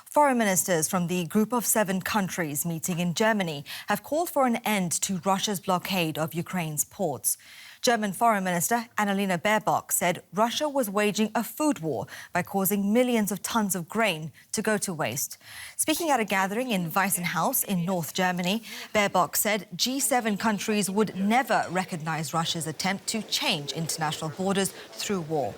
Foreign ministers from the Group of 7 countries meeting in Germany have called for an end to Russia's blockade of Ukraine's ports. German Foreign Minister Annalena Baerbock said Russia was waging a food war by causing millions of tons of grain to go to waste. Speaking at a gathering in Weissenhaus in North Germany, Baerbock said G7 countries would never recognise Russia's attempt to change international borders through war.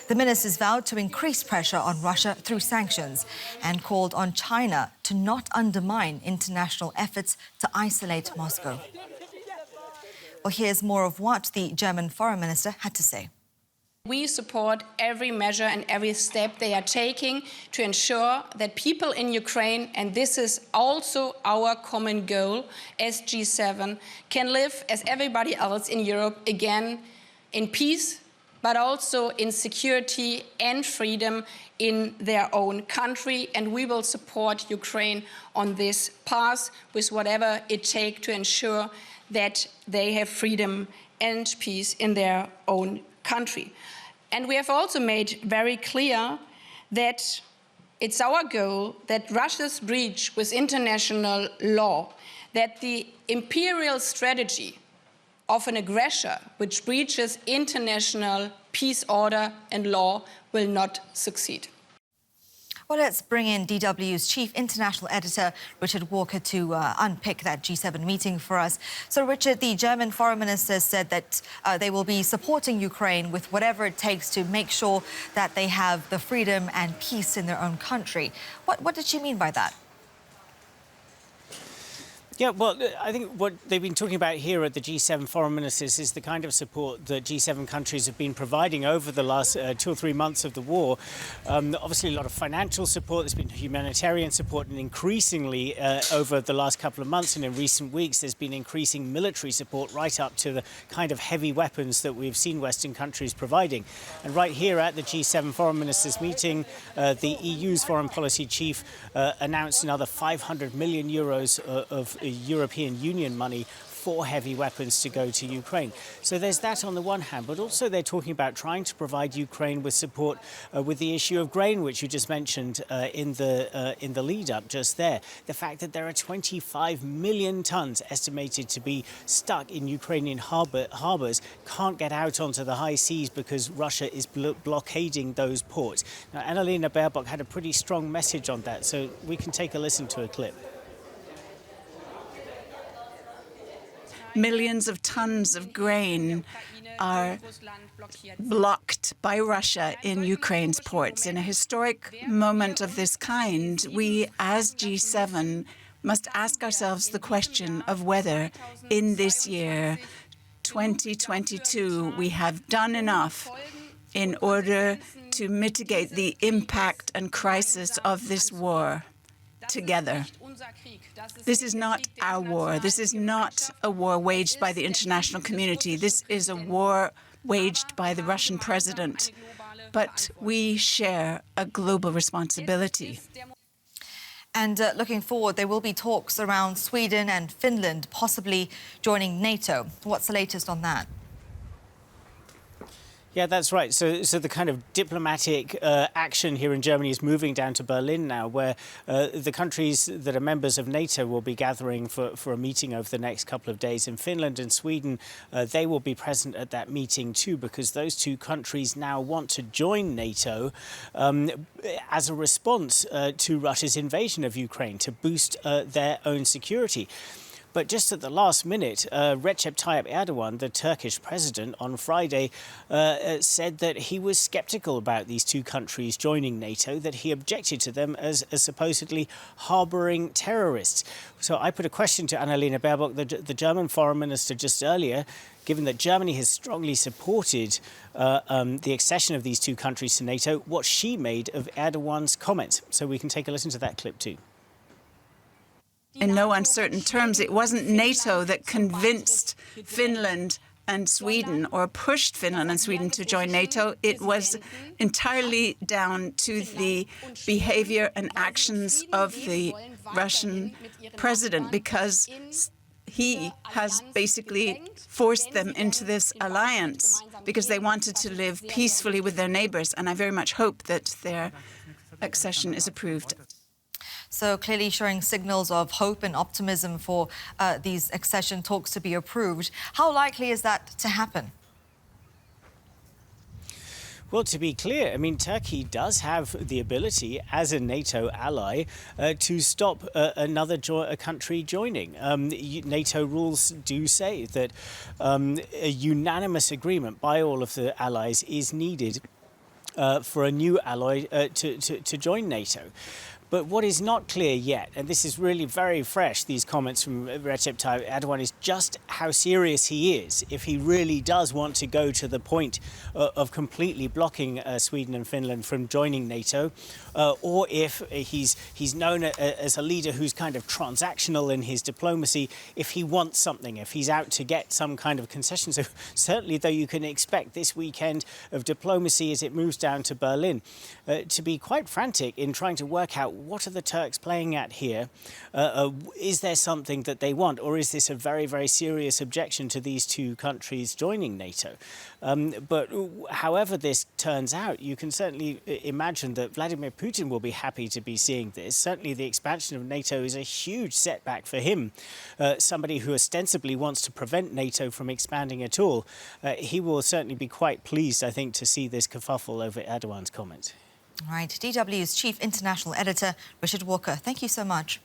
The ministers vowed to increase pressure on Russia through sanctions and called on China to not undermine international efforts to isolate Moscow. Well, here's more of what the German Foreign Minister had to say. We support every measure and every step they are taking to ensure that people in Ukraine, and this is also our common goal as G7, can live as everybody else in Europe again in peace, but also in security and freedom in their own country. And we will support Ukraine on this path with whatever it takes to ensure that they have freedom and peace in their own country. And we have also made very clear that it's our goal that Russia's breach with international law, that the imperial strategy of an aggressor which breaches international peace order and law will not succeed. Well, let's bring in DW's chief international editor, Richard Walker, to unpick that G7 meeting for us. So, Richard, the German foreign minister said that they will be supporting Ukraine with whatever it takes to make sure that they have the freedom and peace in their own country. What did she mean by that? Yeah, well, I think what they've been talking about here at the G7 foreign ministers is the kind of support that G7 countries have been providing over the last 2 or 3 months of the war. Obviously, a lot of financial support, there's been humanitarian support, and increasingly over the last couple of months and in recent weeks, there's been increasing military support right up to the kind of heavy weapons that we've seen Western countries providing. And right here at the G7 foreign ministers meeting, the EU's foreign policy chief announced another 500 million euros of European Union money for heavy weapons to go to Ukraine. So there's that on the one hand, but also they're talking about trying to provide Ukraine with support with the issue of grain, which you just mentioned in the lead up just there. The fact that there are 25 million tons estimated to be stuck in Ukrainian harbors, can't get out onto the high seas because Russia is blockading those ports. Now, Annalena Baerbock had a pretty strong message on that, so we can take a listen to a clip. Millions of tons of grain are blocked by Russia in Ukraine's ports. In a historic moment of this kind, we as G7 must ask ourselves the question of whether in this year, 2022, we have done enough in order to mitigate the impact and crisis of this war together. This is not our war. This is not a war waged by the international community. This is a war waged by the Russian president. But we share a global responsibility. And looking forward, there will be talks around Sweden and Finland possibly joining NATO. What's the latest on that? Yeah, that's right. So the kind of diplomatic action here in Germany is moving down to Berlin now, where the countries that are members of NATO will be gathering for a meeting over the next couple of days. In Finland and Sweden, they will be present at that meeting too, because those two countries now want to join NATO as a response to Russia's invasion of Ukraine, to boost their own security. But just at the last minute, Recep Tayyip Erdogan, the Turkish president, on Friday said that he was sceptical about these two countries joining NATO, that he objected to them as supposedly harbouring terrorists. So I put a question to Annalena Baerbock, the German foreign minister, just earlier, given that Germany has strongly supported the accession of these two countries to NATO, what she made of Erdogan's comments. So we can take a listen to that clip too. In no uncertain terms, it wasn't NATO that convinced Finland and Sweden or pushed Finland and Sweden to join NATO. It was entirely down to the behavior and actions of the Russian president, because he has basically forced them into this alliance because they wanted to live peacefully with their neighbors. And I very much hope that their accession is approved. So clearly showing signals of hope and optimism for these accession talks to be approved. How likely is that to happen? Well, to be clear, I mean, Turkey does have the ability, as a NATO ally, to stop another country joining. NATO rules do say that a unanimous agreement by all of the allies is needed for a new ally to join NATO. But what is not clear yet, and this is really very fresh, these comments from Recep Tayyip Erdogan, is just how serious he is, if he really does want to go to the point of completely blocking Sweden and Finland from joining NATO, or if he's known as a leader who's kind of transactional in his diplomacy, if he wants something, if he's out to get some kind of concession. So certainly, though, you can expect this weekend of diplomacy as it moves down to Berlin to be quite frantic in trying to work out what are the Turks playing at here? Is there something that they want, or is this a very, very serious objection to these two countries joining NATO? But however this turns out, you can certainly imagine that Vladimir Putin will be happy to be seeing this. Certainly the expansion of NATO is a huge setback for him. Somebody who ostensibly wants to prevent NATO from expanding at all. He will certainly be quite pleased, I think, to see this kerfuffle over Erdogan's comment. All right, DW's Chief International Editor, Richard Walker, thank you so much.